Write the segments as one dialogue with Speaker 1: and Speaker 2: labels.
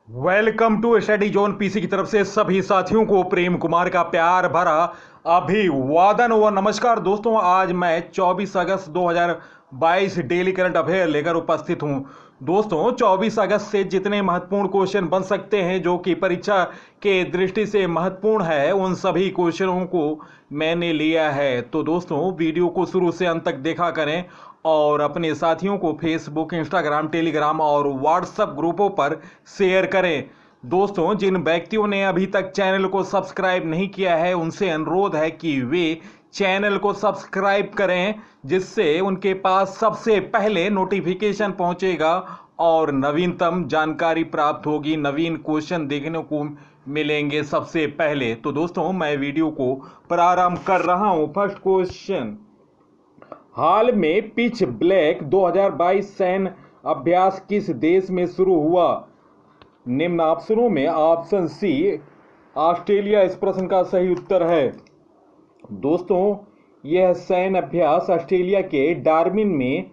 Speaker 1: Welcome to study zone PC की तरफ से सभी साथियों को प्रेम कुमार का प्यार भरा अभिवादन व नमस्कार। दोस्तों, आज मैं 24 अगस्त 2022 डेली करंट अफेयर लेकर उपस्थित हूं। दोस्तों, 24 अगस्त से जितने महत्वपूर्ण क्वेश्चन बन सकते हैं जो कि परीक्षा के दृष्टि से महत्वपूर्ण है, उन सभी क्वेश्चनों को मैंने लिया है। तो दोस्तों, वीडियो को शुरू से अंत तक देखा करें और अपने साथियों को फेसबुक, इंस्टाग्राम, टेलीग्राम और व्हाट्सएप ग्रुपों पर शेयर करें। दोस्तों, जिन व्यक्तियों ने अभी तक चैनल को सब्सक्राइब नहीं किया है, उनसे अनुरोध है कि वे चैनल को सब्सक्राइब करें, जिससे उनके पास सबसे पहले नोटिफिकेशन पहुंचेगा और नवीनतम जानकारी प्राप्त होगी, नवीन क्वेश्चन देखने को मिलेंगे सबसे पहले। तो दोस्तों, मैं वीडियो को प्रारंभ कर रहा हूं। फर्स्ट क्वेश्चन, हाल में पिच ब्लैक 2022 सैन्य अभ्यास किस देश में शुरू हुआ? निम्न ऑप्शनों में ऑप्शन सी ऑस्ट्रेलिया इस प्रश्न का सही उत्तर है। दोस्तों, यह सैन्य अभ्यास ऑस्ट्रेलिया के डार्विन में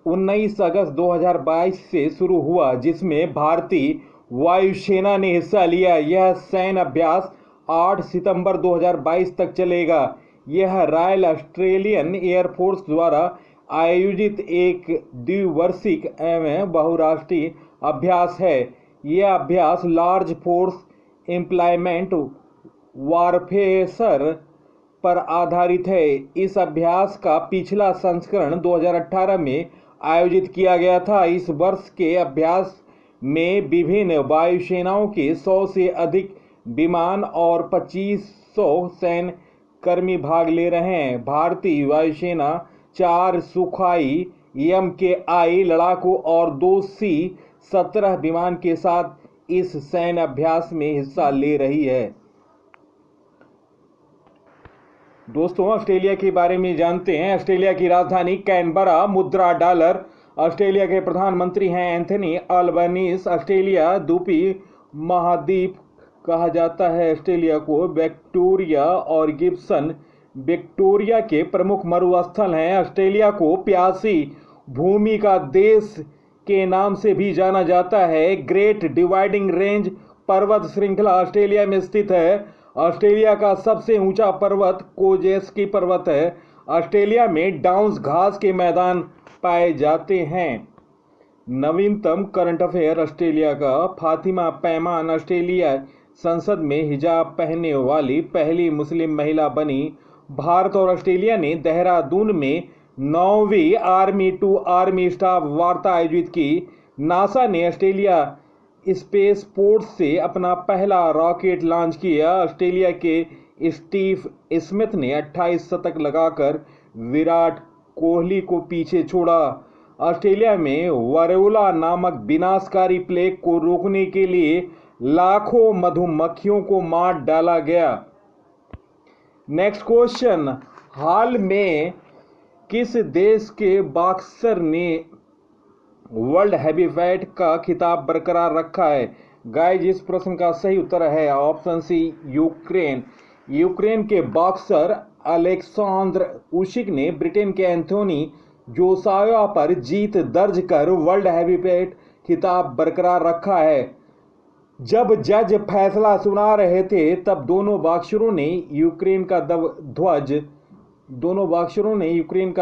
Speaker 1: 19 अगस्त 2022 से शुरू हुआ, जिसमें भारतीय वायुसेना ने हिस्सा लिया। यह सैन्य अभ्यास 8 सितंबर 2022 तक चलेगा। यह रॉयल ऑस्ट्रेलियन एयरफोर्स द्वारा आयोजित एक द्विवार्षिक एवं बहुराष्ट्रीय अभ्यास है। यह अभ्यास लार्ज फोर्स इम्प्लॉयमेंट वारफेयर पर आधारित है। इस अभ्यास का पिछला संस्करण 2018 में आयोजित किया गया था। इस वर्ष के अभ्यास में विभिन्न वायुसेनाओं के 100 से अधिक विमान और 2500 सैन्य कर्मी भाग ले रहे हैं। भारतीय वायुसेना 4 सुखाई MKI लड़ाकू और 2 C-17 विमान के साथ इस सैन्य अभ्यास में हिस्सा ले रही है। दोस्तों, ऑस्ट्रेलिया के बारे में जानते हैं। ऑस्ट्रेलिया की राजधानी कैनबरा, मुद्रा डॉलर। ऑस्ट्रेलिया के प्रधानमंत्री हैं एंथनी अल्बनीज। ऑस्ट्रेलिया द्वीपीय महाद्वीप कहा जाता है। ऑस्ट्रेलिया को विक्टोरिया और गिब्सन विक्टोरिया के प्रमुख मरुस्थल हैं। ऑस्ट्रेलिया को प्यासी भूमि का देश के नाम से भी जाना जाता है। ग्रेट डिवाइडिंग रेंज पर्वत श्रृंखला ऑस्ट्रेलिया में स्थित है। ऑस्ट्रेलिया का सबसे ऊंचा पर्वत कोजेस्की पर्वत है। ऑस्ट्रेलिया में डाउन्स घास के मैदान पाए जाते हैं। नवीनतम करंट अफेयर ऑस्ट्रेलिया का, फातिमा पैमान ऑस्ट्रेलिया संसद में हिजाब पहनने वाली पहली मुस्लिम महिला बनी। भारत और ऑस्ट्रेलिया ने देहरादून में 9वीं आर्मी टू आर्मी स्टाफ वार्ता आयोजित की। नासा ने ऑस्ट्रेलिया स्पेस पोर्ट से अपना पहला रॉकेट लॉन्च किया। ऑस्ट्रेलिया के स्टीव स्मिथ ने 28 शतक लगाकर विराट कोहली को पीछे छोड़ा। ऑस्ट्रेलिया में वरेला नामक विनाशकारी प्लेग को रोकने के लिए लाखों मधुमक्खियों को मार डाला गया। नेक्स्ट क्वेश्चन, हाल में किस देश के बॉक्सर ने वर्ल्ड हैवीवेट का खिताब बरकरार रखा है? गाइज, इस प्रश्न का सही उत्तर है ऑप्शन सी यूक्रेन। यूक्रेन के बॉक्सर अलेक्सांद्र उशिक ने ब्रिटेन के एंथोनी जोसाया पर जीत दर्ज कर वर्ल्ड हैवीवेट खिताब बरकरार रखा है। जब जज फैसला सुना रहे थे, तब दोनों बॉक्सरों ने यूक्रेन का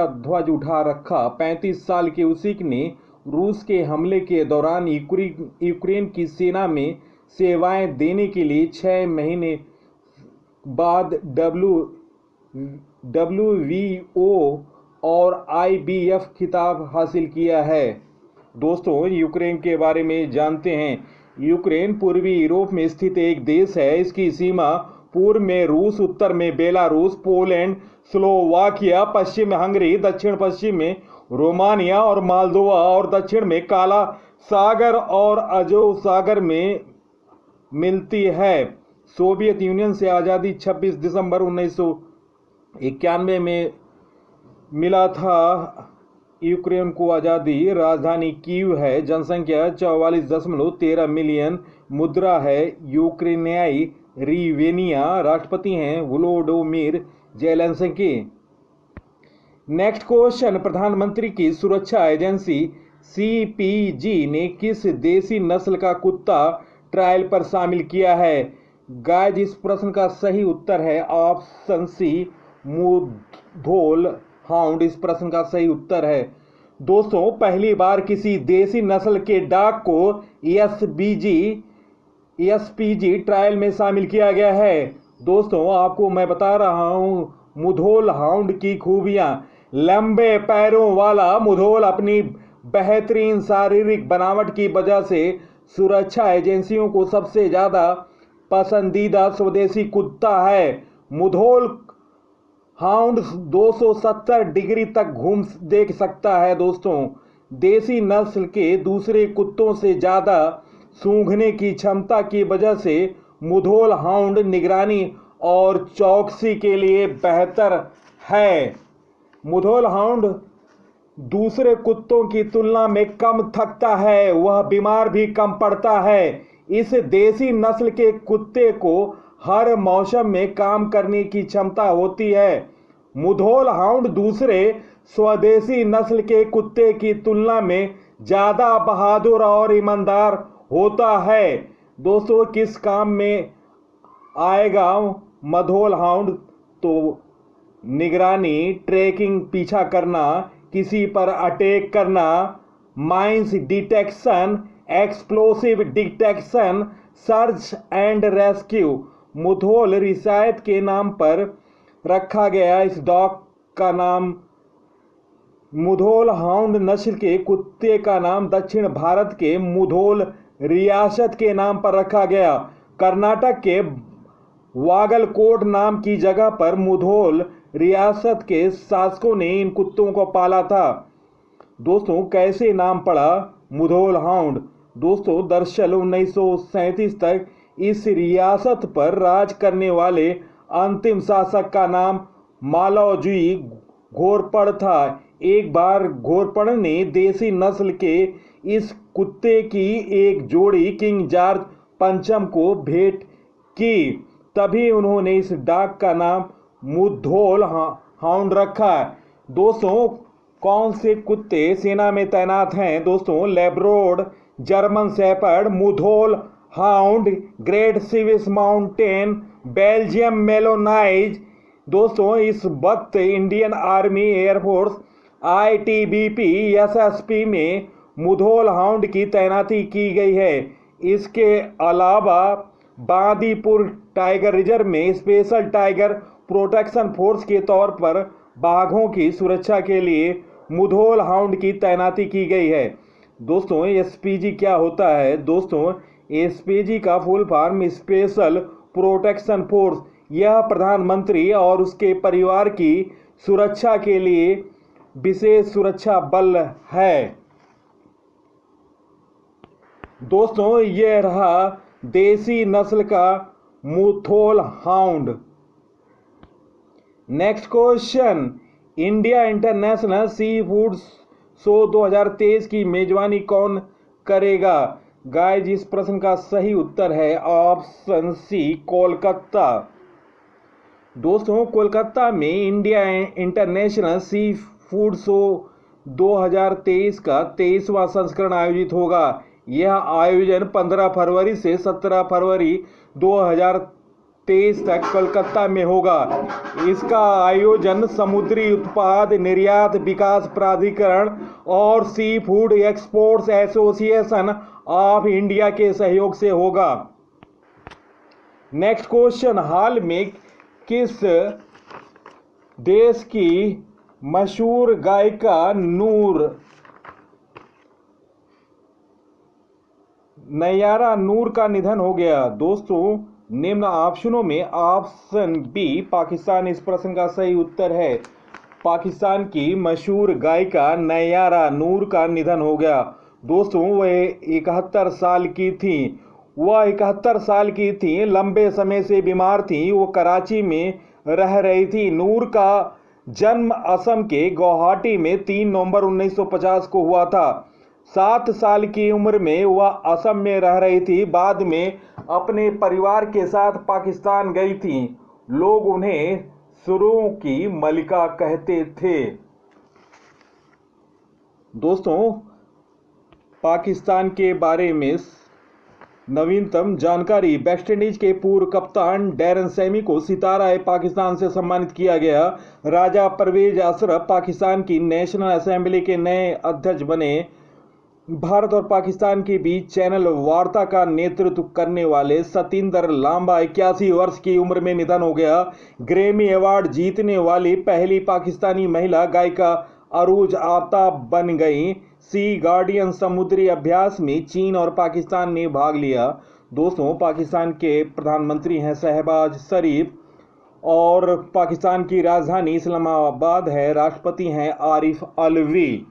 Speaker 1: ध्वज उठा रखा। 35 साल के उशिक ने रूस के हमले के दौरान यूक्रेन की सेना में सेवाएं देने के लिए 6 महीने बाद WBO और IBF खिताब हासिल किया है। दोस्तों, यूक्रेन के बारे में जानते हैं। यूक्रेन पूर्वी यूरोप में स्थित एक देश है। इसकी सीमा पूर्व में रूस, उत्तर में बेलारूस, पोलैंड, स्लोवाकिया, पश्चिम में हंगरी, दक्षिण पश्चिम में रोमानिया और मोल्दोवा और दक्षिण में काला सागर और अजोव सागर में मिलती है। सोवियत यूनियन से आज़ादी 26 दिसंबर 1991 में मिला था यूक्रेन को आज़ादी। राजधानी कीव है। जनसंख्या 44.13 मिलियन। मुद्रा है यूक्रेनियाई रिवेनिया। राष्ट्रपति हैं वोलोडोमिर जेलेंस्की। नेक्स्ट क्वेश्चन, प्रधानमंत्री की सुरक्षा एजेंसी CPG ने किस देसी नस्ल का कुत्ता ट्रायल पर शामिल किया है? गाइस, इस प्रश्न का सही उत्तर है ऑप्शन सी, मुधोल हाउंड इस प्रश्न का सही उत्तर है। दोस्तों, पहली बार किसी देसी नस्ल के डॉग को एसपीजी ट्रायल में शामिल किया गया है। दोस्तों, आपको मैं बता रहा हूं मुधोल हाउंड की खूबियां। लंबे पैरों वाला मुधोल अपनी बेहतरीन शारीरिक बनावट की वजह से सुरक्षा एजेंसियों को सबसे ज्यादा पसंदीदा स्वदेशी कुत्ता है। मुधोल हाउंड 270 डिग्री तक घूम देख सकता है। दोस्तों, देसी नस्ल के दूसरे कुत्तों से ज़्यादा सूंघने की क्षमता की वजह से मुधोल हाउंड निगरानी और चौकसी के लिए बेहतर है। मुधोल हाउंड दूसरे कुत्तों की तुलना में कम थकता है, वह बीमार भी कम पड़ता है। इस देसी नस्ल के कुत्ते को हर मौसम में काम करने की क्षमता होती है। मुधोल हाउंड दूसरे स्वदेशी नस्ल के कुत्ते की तुलना में ज़्यादा बहादुर और ईमानदार होता है। दोस्तों, किस काम में आएगा मुधोल हाउंड? तो निगरानी, ट्रैकिंग, पीछा करना, किसी पर अटैक करना, mines detection, explosive detection, search and rescue. Mudhol रियासत के नाम पर रखा गया इस डॉग का नाम, मुधोल हाउंड नस्ल के कुत्ते का नाम दक्षिण भारत के मुधोल रियासत के नाम पर रखा गया। कर्नाटक के वागलकोट नाम की जगह पर मुधोल रियासत के शासकों ने इन कुत्तों को पाला था। दोस्तों, कैसे नाम पड़ा मुधोल हाउंड? दोस्तों, दरअसल 1937 तक इस रियासत पर राज करने वाले अंतिम शासक का नाम मालौजी घोरपड़ था। एक बार घोरपड़ ने देसी नस्ल के इस कुत्ते की एक जोड़ी किंग जॉर्ज पंचम को भेंट की, तभी उन्होंने इस डॉग का नाम मुधोल हाउंड रखा। दोस्तों, कौन से कुत्ते सेना में तैनात हैं? दोस्तों, Labrador, German shepherd, Mudhol hound, Great Swiss Mountain, Belgium Malinois. दोस्तों, इस वक्त Indian Army, air force, ITBP, SSP में मुधोल हाउंड की तैनाती की गई है। इसके अलावा बांदीपुर टाइगर रिजर्व में स्पेशल टाइगर प्रोटेक्शन फोर्स के तौर पर बाघों की सुरक्षा के लिए मुधोल हाउंड की तैनाती की गई है। दोस्तों, एसपीजी क्या होता है? दोस्तों, एसपीजी का full form special protection force. यह प्रधानमंत्री और उसके परिवार की सुरक्षा के लिए विशेष सुरक्षा बल है। दोस्तों, यह रहा देसी नस्ल का Mudhol hound. Next question, India International Seafood Show 2023 की मेजबानी कौन करेगा? गाइस, इस प्रश्न का सही उत्तर है ऑप्शन सी, कोलकाता। दोस्तों, कोलकाता में India International Seafood Show 2023 का 23वां संस्करण आयोजित होगा। यह आयोजन 15 फरवरी से 17 फरवरी 2023 तक कोलकाता में होगा। इसका आयोजन समुद्री उत्पाद निर्यात विकास प्राधिकरण और seafood exports association of India के सहयोग से होगा। नेक्स्ट क्वेश्चन, हाल में किस देश की मशहूर गायिका नैयारा नूर का निधन हो गया? दोस्तों, निम्न ऑप्शनों में ऑप्शन बी, पाकिस्तान इस प्रश्न का सही उत्तर है। पाकिस्तान की मशहूर गायिका नैयारा नूर का निधन हो गया। दोस्तों, वह 71 साल की थी। लंबे समय से बीमार थी। वो कराची में रह रही थी। नूर का जन्म असम के गुवाहाटी में 3 नवंबर 1950 को हुआ था। 7 साल की उम्र में वह असम में रह रही थी। बाद में अपने परिवार के साथ पाकिस्तान गई थी। लोग उन्हें सुरों की मलिका कहते थे। दोस्तों, पाकिस्तान के बारे में नवीनतम जानकारी। वेस्टइंडीज के पूर्व कप्तान डैरन सैमी को सितारा-ए-पाकिस्तान से सम्मानित किया गया। राजा परवेज अशरफ पाकिस्तान की नेशनल असेंबली के नए अध्यक्ष बने। भारत और पाकिस्तान के बीच चैनल वार्ता का नेतृत्व करने वाले सतिंदर लांबा 81 वर्ष की उम्र में निधन हो गया। ग्रैमी अवार्ड जीतने वाली पहली पाकिस्तानी महिला गायिका अरूज आफ्ताब बन गई। सी गार्डियन समुद्री अभ्यास में चीन और पाकिस्तान ने भाग लिया। दोस्तों, पाकिस्तान के प्रधानमंत्री हैं शहबाज शरीफ और पाकिस्तान की राजधानी इस्लामाबाद है। राष्ट्रपति हैं आरिफ अलवी।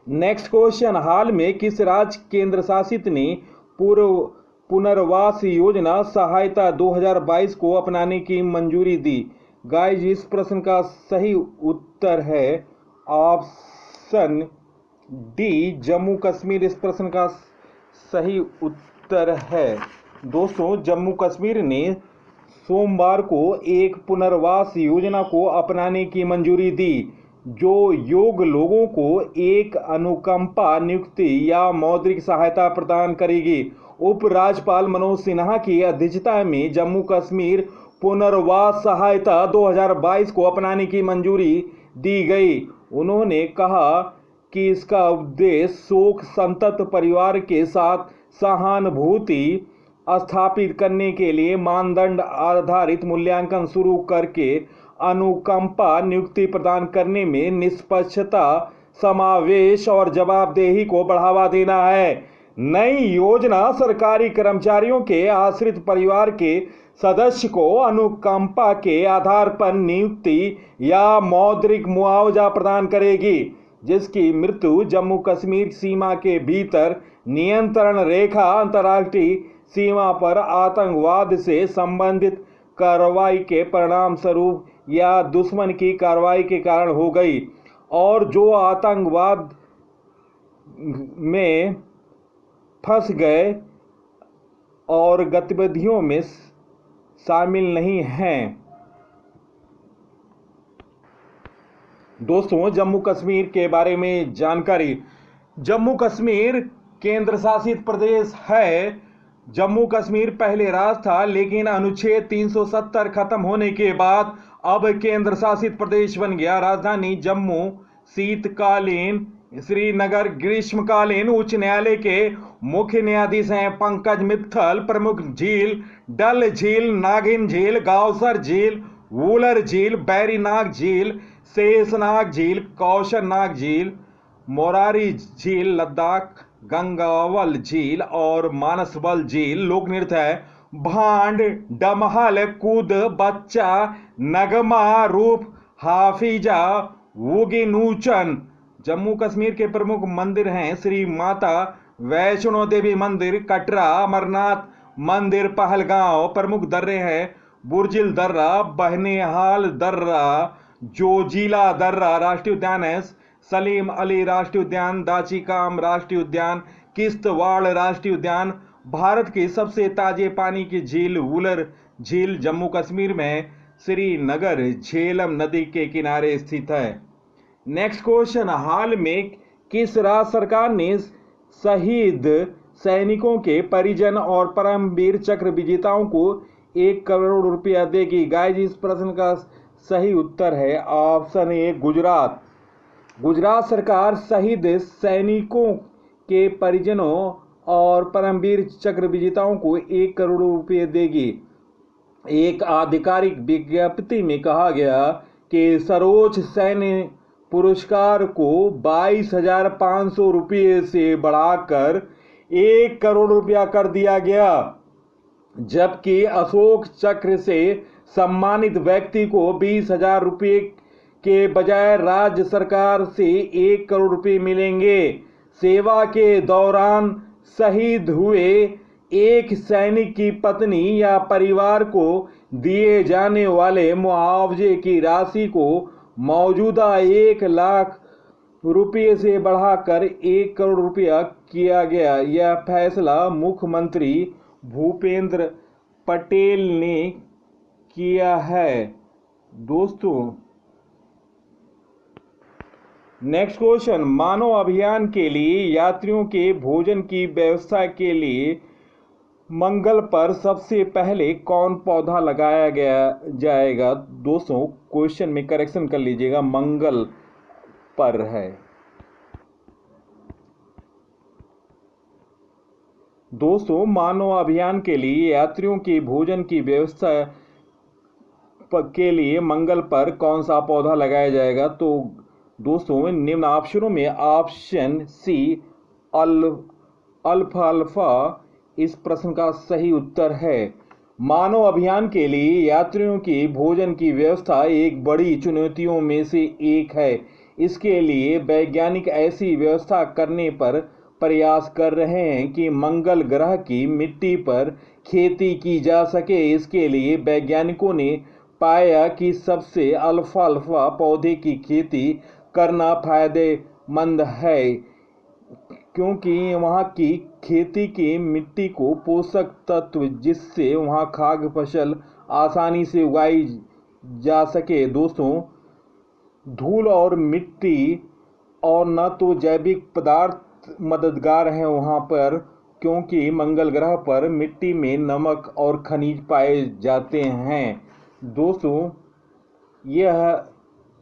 Speaker 1: नेक्स्ट क्वेश्चन, हाल में किस राज्य केंद्र शासित ने पूर्व पुनर्वास योजना सहायता 2022 को अपनाने की मंजूरी दी? गाइस, इस प्रश्न का सही उत्तर है ऑप्शन डी, जम्मू कश्मीर। इस प्रश्न का सही उत्तर है। दोस्तों, जम्मू कश्मीर ने सोमवार को एक पुनर्वास योजना को अपनाने की मंजूरी दी, जो योग्य लोगों को एक अनुकंपा नियुक्ति या मौद्रिक सहायता प्रदान करेगी। उपराज्यपाल मनोज सिन्हा की अध्यक्षता में जम्मू कश्मीर पुनर्वास सहायता 2022 को अपनाने की मंजूरी दी गई। उन्होंने कहा कि इसका उद्देश्य शोक संतप्त परिवार के साथ सहानुभूति स्थापित करने के लिए मानदंड आधारित मूल्यांकन शुरू करके अनुकंपा नियुक्ति प्रदान करने में निष्पक्षता, समावेश और जवाबदेही को बढ़ावा देना है। नई योजना सरकारी कर्मचारियों के आश्रित परिवार के सदस्य को अनुकंपा के आधार पर नियुक्ति या मौद्रिक मुआवजा प्रदान करेगी, जिसकी मृत्यु जम्मू कश्मीर सीमा के भीतर नियंत्रण रेखा, अंतर्राष्ट्रीय सीमा पर आतंकवाद से संबंधित कार्रवाई के परिणाम स्वरूप या दुश्मन की कार्रवाई के कारण हो गई और जो आतंकवाद में फंस गए और गतिविधियों में शामिल नहीं हैं। दोस्तों, जम्मू कश्मीर के बारे में जानकारी। जम्मू कश्मीर केंद्र शासित प्रदेश है। जम्मू कश्मीर पहले राज्य था, लेकिन अनुच्छेद 370 खत्म होने के बाद अब केंद्र शासित प्रदेश बन गया। राजधानी जम्मू, शीतकालीन श्रीनगर, ग्रीष्मकालीन उच्च न्यायालय के मुख्य न्यायाधीश हैं पंकज मित्तल। प्रमुख झील डल झील, नागिन झील, गावसर झील, वूलर झील, बैरीनाग झील, शेषनाग झील, कौशरनाग झील, मोरारी झील, लद्दाख, गंगावल झील और मानसबल झील। लोक नृत्य है भांड, डमहल, कूद, बच्चा, नगमा, रूप, हाफिजा, वुगिनूचन। जम्मू कश्मीर के प्रमुख मंदिर हैं श्री माता वैष्णो देवी मंदिर, कटरा, अमरनाथ मंदिर, पहलगांव। प्रमुख दर्रे हैं बुर्जिल दर्रा, बहनेहाल दर्रा, जोजिला दर्रा। राष्ट्रीय उद्यान है सलीम अली राष्ट्रीय उद्यान, दाचिकाम राष्ट्रीय उद्यान, किश्तवाड़ राष्ट्रीय उद्यान। भारत की सबसे ताजे पानी की झील वुलर झील जम्मू कश्मीर में श्रीनगर झेलम नदी के किनारे स्थित है। नेक्स्ट क्वेश्चन, हाल में किस राज्य सरकार ने शहीद सैनिकों के परिजन और परमवीर चक्र विजेताओं को 1 करोड़ रुपया देगी? गाइस, इस प्रश्न का सही उत्तर है ऑप्शन ए, गुजरात। गुजरात सरकार शहीद सैनिकों के परिजनों और परमवीर चक्र विजेताओं को 1 करोड़ रुपये देगी। एक आधिकारिक विज्ञप्ति में कहा गया कि सर्वोच्च सैन्य पुरस्कार को 22,500 रुपये से बढ़ाकर 1 करोड़ रुपया कर दिया गया, जबकि अशोक चक्र से सम्मानित व्यक्ति को 20,000 रुपये के बजाय राज्य सरकार से 1 करोड़ रुपये मिलेंगे। सेवा के दौरान शहीद हुए एक सैनिक की पत्नी या परिवार को दिए जाने वाले मुआवजे की राशि को मौजूदा 1 लाख रुपये से बढ़ाकर 1 करोड़ रुपया किया गया। यह फैसला मुख्यमंत्री भूपेंद्र पटेल ने किया है। दोस्तों, नेक्स्ट क्वेश्चन, मानव अभियान के लिए यात्रियों के भोजन की व्यवस्था के लिए मंगल पर सबसे पहले कौन पौधा लगाया जाएगा। दोस्तों क्वेश्चन में करेक्शन कर लीजिएगा, मंगल पर है। दोस्तों मानव अभियान के लिए यात्रियों के भोजन की व्यवस्था के लिए मंगल पर कौन सा पौधा लगाया जाएगा। तो दोस्तों निम्न ऑप्शनों में ऑप्शन सी अल्फाल्फा इस प्रश्न का सही उत्तर है। मानव अभियान के लिए यात्रियों के भोजन की व्यवस्था एक बड़ी चुनौतियों में से एक है। इसके लिए वैज्ञानिक ऐसी व्यवस्था करने पर प्रयास कर रहे हैं कि मंगल ग्रह की मिट्टी पर खेती की जा सके। इसके लिए वैज्ञानिकों ने पाया कि सबसे अल्फाल्फा पौधे की खेती करना फायदेमंद है, क्योंकि वहाँ की खेती की मिट्टी को पोषक तत्व जिससे वहाँ खाद्य फसल आसानी से उगाई जा सके। दोस्तों धूल और मिट्टी और न तो जैविक पदार्थ मददगार हैं वहाँ पर, क्योंकि मंगल ग्रह पर मिट्टी में नमक और खनिज पाए जाते हैं। दोस्तों यह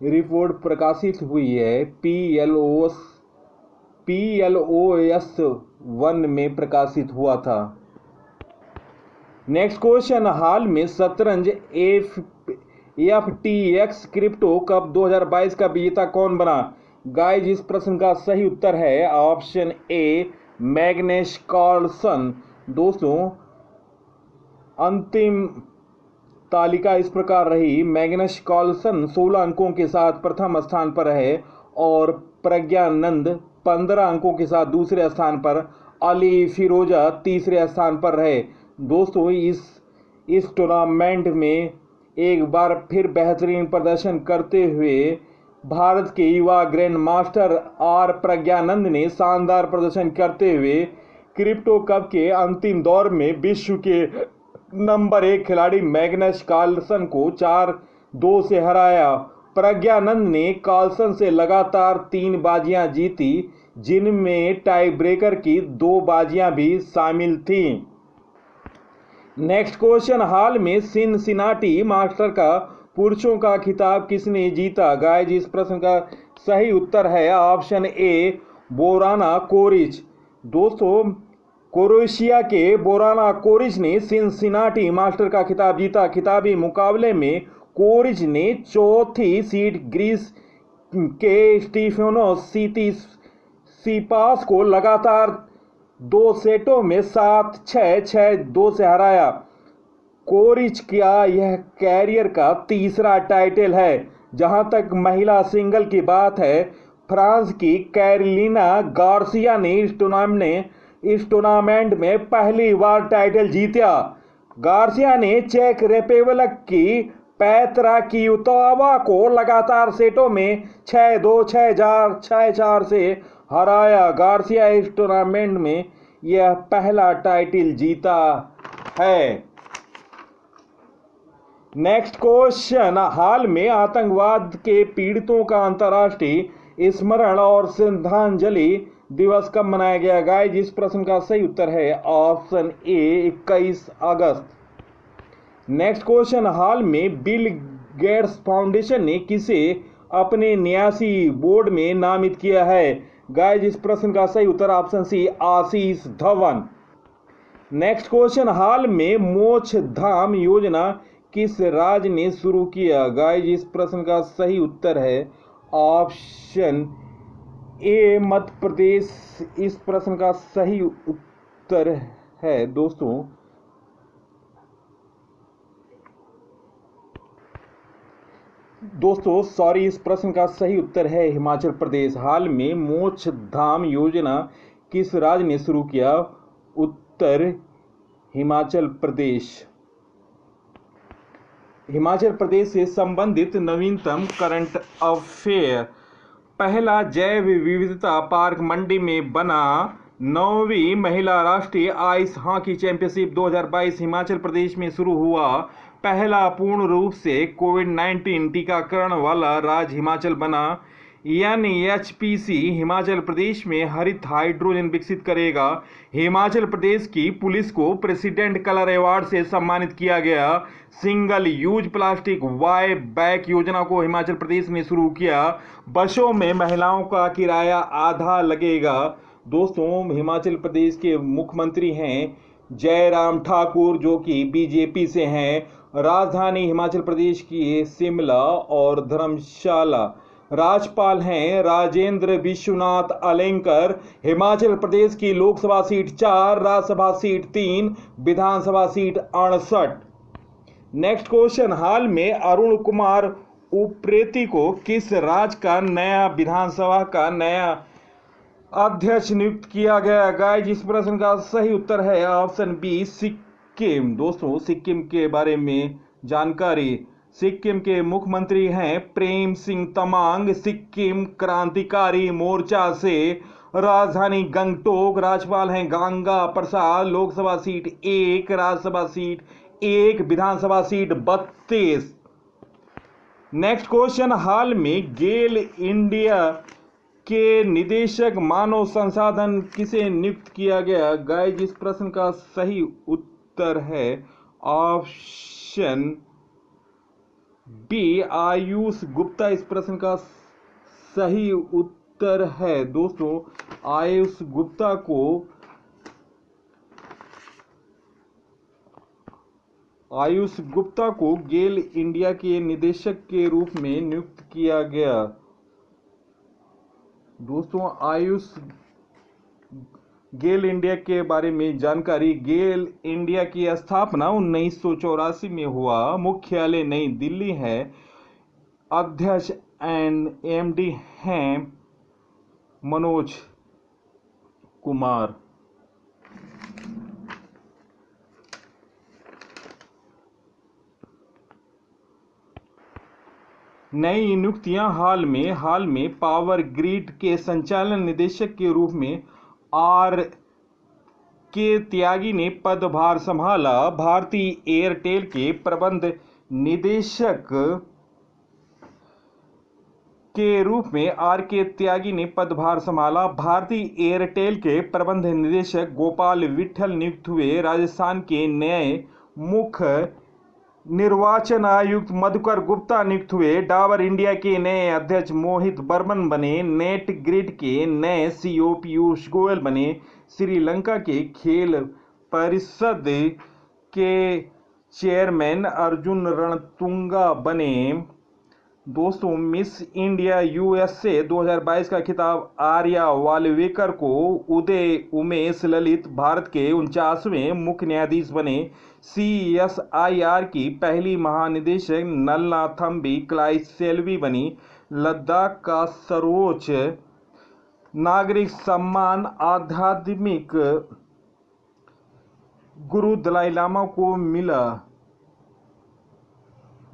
Speaker 1: रिपोर्ट प्रकाशित हुई है PLOS 1 में प्रकाशित हुआ था। नेक्स्ट क्वेश्चन, हाल में शतरंज FTX क्रिप्टो कप 2022 का विजेता कौन बना। गाइस इस प्रश्न का सही उत्तर है ऑप्शन ए मैग्नस कार्लसन। दोस्तों अंतिम तालिका इस प्रकार रही, मैग्नस कार्लसन 16 अंकों के साथ प्रथम स्थान पर है और प्रज्ञानंद 15 अंकों के साथ दूसरे स्थान पर, अली फिरोजा तीसरे स्थान पर रहे। दोस्तों इस टूर्नामेंट में एक बार फिर बेहतरीन प्रदर्शन करते हुए भारत के युवा ग्रैंड मास्टर आर प्रज्ञानंद ने शानदार प्रदर्शन करते हुए क्रिप्टो कप के अंतिम दौर में विश्व के नंबर 1 खिलाड़ी मैग्नस कार्लसन को 4-2 से हराया। प्रज्ञानंद ने कार्लसन से लगातार 3 बाजियां जीती, जिनमें टाई ब्रेकर की 2 बाजियां भी शामिल थीं। नेक्स्ट क्वेश्चन, हाल में सिनसिनाटी मास्टर का पुरुषों का खिताब किसने जीता। गाइस इस प्रश्न का सही उत्तर है ऑप्शन ए बोराना कोरिच। दोस्तों क्रोएशिया के बोराना कोरिच ने सिनसिनाटी मास्टर का खिताब जीता। खिताबी मुकाबले में कोरिच ने चौथी सीड ग्रीस के स्टीफानोस सिपास को लगातार 2 सेटों में 7-6, 6-2 से हराया। कोरिच का यह कैरियर का तीसरा टाइटल है। जहां तक महिला सिंगल की बात है, फ्रांस की कैरोलिना गार्सिया ने इस टूर्नामेंट में पहली बार टाइटल जीता। गार्सिया ने चेक रिपब्लिक की पेत्रा क्विटोवा को लगातार सेटों में 6-2, 6-4, 6-4 से हराया। गार्सिया इस टूर्नामेंट में यह पहला टाइटल जीता है। नेक्स्ट क्वेश्चन, हाल में आतंकवाद के पीड़ितों का अंतर्राष्ट्रीय स्मरण और श्रद्धांजलि दिवस कब मनाया गया। गाइस इस प्रश्न का सही उत्तर है ऑप्शन ए 21 अगस्त। नेक्स्ट क्वेश्चन, हाल में बिल गेट्स फाउंडेशन ने किसे अपने न्यासी बोर्ड में नामित किया है। गाइस इस प्रश्न का सही उत्तर ऑप्शन सी आशीष धवन। नेक्स्ट क्वेश्चन, हाल में मोक्ष धाम योजना किस राज्य ने शुरू किया। गाइस इस प्रश्न का सही उत्तर है ऑप्शन ए मध्य प्रदेश। इस प्रश्न का सही उत्तर है दोस्तों इस प्रश्न का सही उत्तर है हिमाचल प्रदेश। हाल में मोक्ष धाम योजना किस राज्य ने शुरू किया। उत्तर हिमाचल प्रदेश। हिमाचल प्रदेश से संबंधित नवीनतम करंट अफेयर। पहला जैव विविधता पार्क मंडी में बना। 9वीं महिला राष्ट्रीय ice hockey championship 2022 Himachal Pradesh में शुरू हुआ। पहला पूर्ण रूप से कोविड-19 टीकाकरण वाला राज्य हिमाचल बना। एनएचपीसी हिमाचल प्रदेश में हरित हाइड्रोजन विकसित करेगा। हिमाचल प्रदेश की पुलिस को प्रेसिडेंट कलर अवार्ड से सम्मानित किया गया। Single use plastic buy back योजना को हिमाचल प्रदेश ने शुरू किया। बसों में महिलाओं का किराया आधा लगेगा। दोस्तों, हिमाचल प्रदेश के मुख्यमंत्री हैं जयराम ठाकुर, जो कि बीजेपी से हैं। राजधानी हिमाचल प्रदेश की शिमला और धर्मशाला। राज्यपाल हैं राजेंद्र विश्वनाथ अलेंकर। हिमाचल प्रदेश की लोकसभा सीट 4, राज्यसभा सीट 3, विधानसभा सीट 68। नेक्स्ट क्वेश्चन, हाल में अरुण कुमार उप्रेती को किस राज्य का नया विधानसभा का नया अध्यक्ष नियुक्त किया गया? गाइस, इस प्रश्न का सही उत्तर है ऑप्शन बी, सिक्किम। दोस्तों, सिक्किम के बारे में जानकारी। सिक्किम के मुख्यमंत्री हैं प्रेम सिंह तमांग, सिक्किम क्रांतिकारी मोर्चा से। राजधानी गंगटोक। राज्यपाल हैं गंगा प्रसाद। लोकसभा सीट 1, राज्यसभा सीट 1, विधानसभा सीट 32। नेक्स्ट क्वेश्चन, हाल में गेल इंडिया के निदेशक मानव संसाधन किसे नियुक्त किया गया? गाइस, इस प्रश्न का सही उत्तर है ऑप्शन बी, आयुष गुप्ता। इस प्रश्न का सही उत्तर है दोस्तों, आयुष गुप्ता को गेल इंडिया के निदेशक के रूप में नियुक्त किया गया। दोस्तों, गेल इंडिया के बारे में जानकारी। गेल इंडिया की स्थापना 1984 में हुआ। मुख्यालय नई दिल्ली है। अध्यक्ष एंड एमडी हैं मनोज कुमार। नई नियुक्तियां। हाल में पावर ग्रिड के संचालन निदेशक के रूप में आर के त्यागी ने पदभार संभाला। भारतीय एयरटेल के प्रबंध निदेशक के रूप में आर के त्यागी ने पदभार संभाला। भारतीय एयरटेल के प्रबंध निदेशक गोपाल विठल नियुक्त हुए। राजस्थान के नए मुख्य निर्वाचन आयुक्त मधुकर गुप्ता नियुक्त हुए। डाबर इंडिया के नए अध्यक्ष मोहित बर्मन बने। नेट ग्रिड के नए सीईओ पीयूष गोयल बने। श्रीलंका के खेल परिषद के चेयरमैन अर्जुन रणतुंगा बने। दोस्तों, मिस इंडिया यूएसए 2022 का खिताब आर्या वालवेकर को उदय उमेश ललित भारत के 49वें मुख्य न्यायाधीश बने। CSIR की पहली महानिदेशक नल्लाथम्बी क्लाइसेल्वी बनी। लद्दाख का सर्वोच्च नागरिक सम्मान आध्यात्मिक गुरु दलाई लामा को मिला।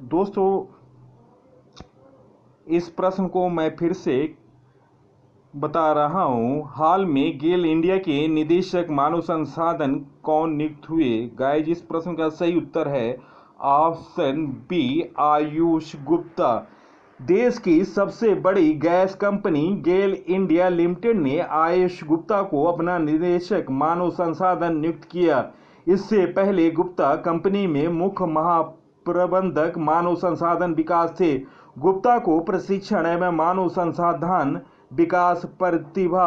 Speaker 1: दोस्तों, इस प्रश्न को मैं फिर से बता रहा हूं। हाल में गेल इंडिया के निदेशक मानव संसाधन कौन नियुक्त हुए? गाइस, इस प्रश्न का सही उत्तर है ऑप्शन बी, आयुष गुप्ता। देश की सबसे बड़ी गैस कंपनी गेल इंडिया लिमिटेड ने आयुष गुप्ता को अपना निदेशक मानव संसाधन नियुक्त किया। इससे पहले गुप्ता कंपनी में मुख्य महाप्रबंधक मानव संसाधन विकास थे। गुप्ता को प्रशिक्षण एवं मानव संसाधन विकास, प्रतिभा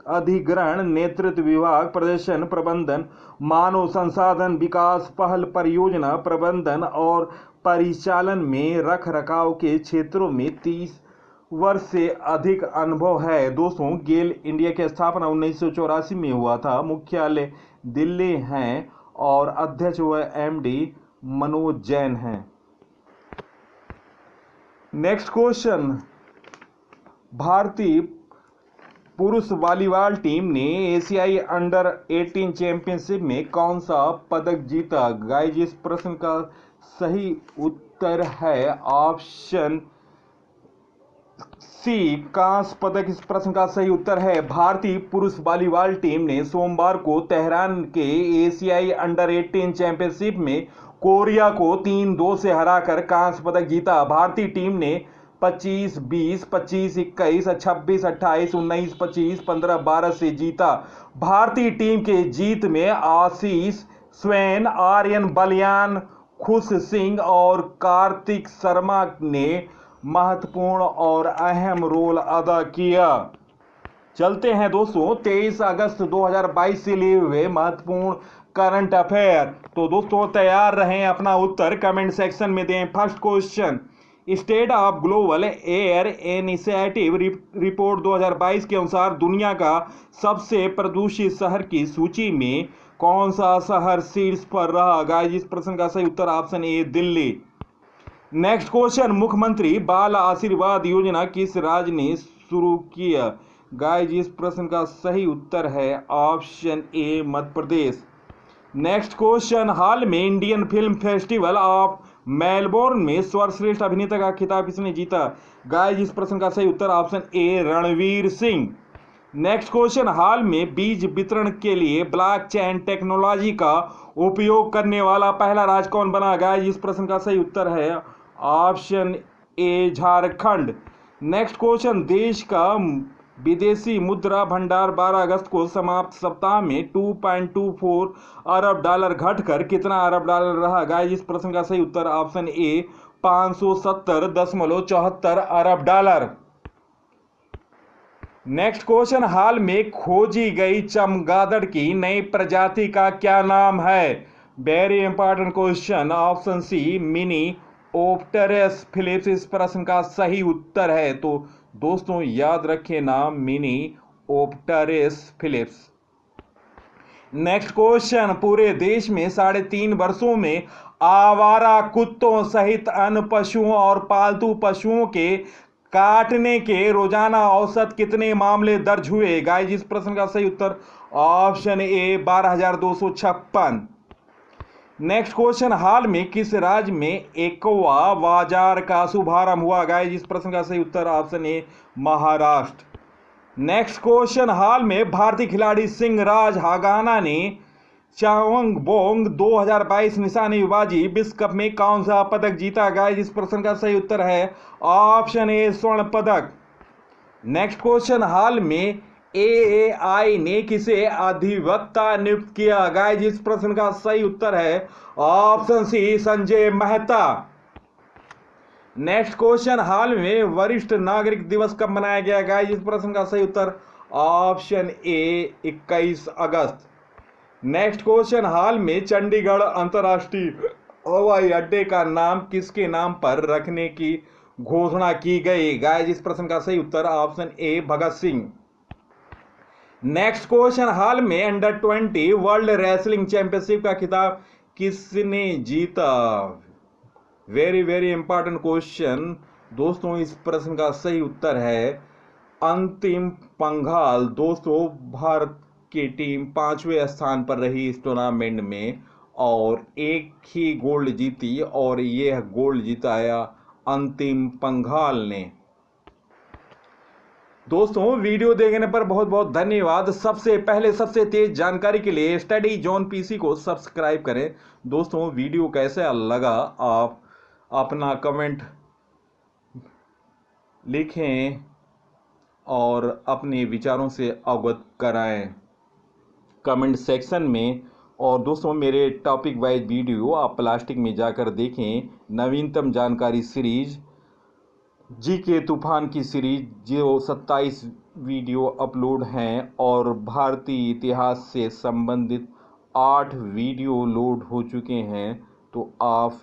Speaker 1: अधिग्रहण, नेतृत्व विभाग, प्रदर्शन प्रबंधन, मानव संसाधन विकास, पहल परियोजना प्रबंधन और परिचालन में रख रखाव के क्षेत्रों में 30 वर्ष से अधिक अनुभव है। दोस्तों, गेल इंडिया की स्थापना 1984 में हुआ था। मुख्यालय दिल्ली है और अध्यक्ष व MD मनोज जैन हैं। नेक्स्ट क्वेश्चन, भारतीय पुरुष वॉलीबॉल टीम ने एशियाई अंडर 18 चैंपियनशिप में कौन सा पदक जीता? गाइस, इस प्रश्न का सही उत्तर है ऑप्शन सी, कांस्य पदक। इस प्रश्न का सही उत्तर है। भारतीय पुरुष वॉलीबॉल टीम ने सोमवार को तेहरान के एशियाई अंडर 18 चैंपियनशिप में कोरिया को 3-2 से हराकर कांस्य पदक जीता। भारतीय टीम ने 25, 20, 25, 21, 26, 28, 19, 25, 15, 12 से जीता। भारतीय टीम के जीत में आशीष स्वैन, आर्यन बलियान, खुश सिंह और कार्तिक शर्मा ने महत्वपूर्ण और अहम रोल अदा किया। चलते हैं दोस्तों 23 अगस्त 2022 से लिए हुए महत्वपूर्ण करंट अफेयर। तो दोस्तों तैयार रहें, अपना उत्तर कमेंट सेक्शन में दें। First question, state of global air initiative report 2022 के अनुसार दुनिया का सबसे प्रदूषित शहर की सूची में कौन सा शहर शीर्ष पर रहा? गाइस इस प्रश्न का सही उत्तर option A Delhi. Next question, मुख्यमंत्री बाल आशीर्वाद योजना किस राज्य ने शुरू किया? गाइस इस प्रश्न का सही उत्तर है option A Madhya Pradesh. Next question, हाल में Indian film festival of Melbourne में सर्वश्रेष्ठ अभिनेता का खिताब किसने जीता? गाइस इस प्रश्न का सही उत्तर option A Ranveer Singh. Next question, हाल में बीज वितरण के लिए ब्लॉकचेन टेक्नोलॉजी का उपयोग करने वाला पहला राज्य कौन बना? गाइस इस प्रश्न का सही उत्तर है ऑप्शन ए झारखंड। नेक्स्ट क्वेश्चन, देश का विदेशी मुद्रा भंडार 12 अगस्त को समाप्त सप्ताह में 2.24 अरब डॉलर घटकर कितना अरब डॉलर रहा? गाइस इस प्रश्न का सही उत्तर ऑप्शन ए 570.74 अरब डॉलर। नेक्स्ट क्वेश्चन, हाल में खोजी गई चमगादड़ की नई प्रजाति का क्या नाम है? Very important question, option C Miniopterus Phillips इस प्रश्न का सही उत्तर है। तो दोस्तों याद रखें नाम मिनी ओप्टेरस फिलिप्स। नेक्स्ट क्वेश्चन, पूरे देश में 3.5 वर्षों में आवारा कुत्तों सहित अन्य पशुओं और पालतू पशुओं के काटने के रोजाना औसत कितने मामले दर्ज हुए? गाइस इस प्रश्न का सही उत्तर ऑप्शन ए 12,256। नेक्स्ट क्वेश्चन, हाल में किस राज्य में एक्वा बाजार का शुभारंभ हुआ? गाइस इस प्रश्न का सही उत्तर option A Maharashtra. Next question, हाल में भारतीय खिलाड़ी सिंहराज हागाना ने चांगबोंग 2022 निशानेबाजी विश्व कप में कौन सा पदक जीता? गाइस इस प्रश्न का सही उत्तर है ऑप्शन ए स्वर्ण पदक। नेक्स्ट क्वेश्चन, हाल में एएआई ने किसे अधिवक्ता नियुक्त किया? गाइस इस प्रश्न का सही उत्तर है option C Sanjay Mehta. Next question, हाल में वरिष्ठ नागरिक दिवस कब मनाया गया? गाइस इस प्रश्न का सही उत्तर ऑप्शन ए 21 अगस्त। नेक्स्ट क्वेश्चन, हाल में चंडीगढ़ अंतर्राष्ट्रीय हवाई अड्डे का नाम किसके नाम पर रखने की घोषणा की गई? गाइस इस प्रश्न का सही उत्तर option A Bhagat Singh. Next question, हाल में अंडर 20 वर्ल्ड रेसलिंग चैंपियनशिप का खिताब किसने जीता? वेरी इंपॉर्टेंट क्वेश्चन दोस्तों, इस प्रश्न का सही उत्तर है अंतिम पंघाल। दोस्तों भारत की टीम 5वें स्थान पर रही इस टूर्नामेंट में और एक ही गोल्ड जीती और यह गोल्ड जिताया अंतिम पंघाल ने। दोस्तों वीडियो देखने पर बहुत बहुत धन्यवाद। सबसे पहले सबसे तेज जानकारी के लिए स्टडी जोन पीसी को सब्सक्राइब करें। दोस्तों वीडियो कैसा लगा आप अपना कमेंट लिखें और अपने विचारों से अवगत कराएं कमेंट सेक्शन में। और दोस्तों मेरे टॉपिक वाइज वीडियो आप प्लास्टिक में जाकर देखें। नवीनतम जानकारी सीरीज जीके तूफान की सीरीज जो 27 वीडियो अपलोड हैं और भारतीय इतिहास से संबंधित 8 वीडियो लोड हो चुके हैं। तो आप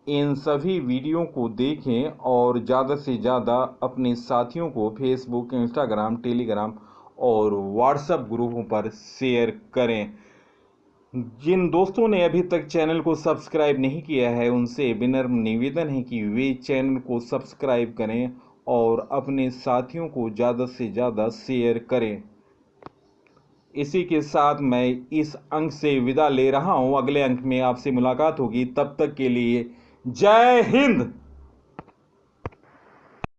Speaker 1: इन सभी वीडियो को देखें और ज़्यादा से ज़्यादा अपने साथियों को फेसबुक, इंस्टाग्राम, टेलीग्राम और व्हाट्सएप ग्रुपों पर शेयर करें। जिन दोस्तों ने अभी तक चैनल को सब्सक्राइब नहीं किया है उनसे विनम्र निवेदन है कि वे चैनल को सब्सक्राइब करें और अपने साथियों को ज़्यादा से ज़्यादा शेयर करें। इसी के साथ मैं इस अंक से विदा ले रहा हूं। अगले अंक में आपसे मुलाकात होगी। तब तक के लिए जय हिंद।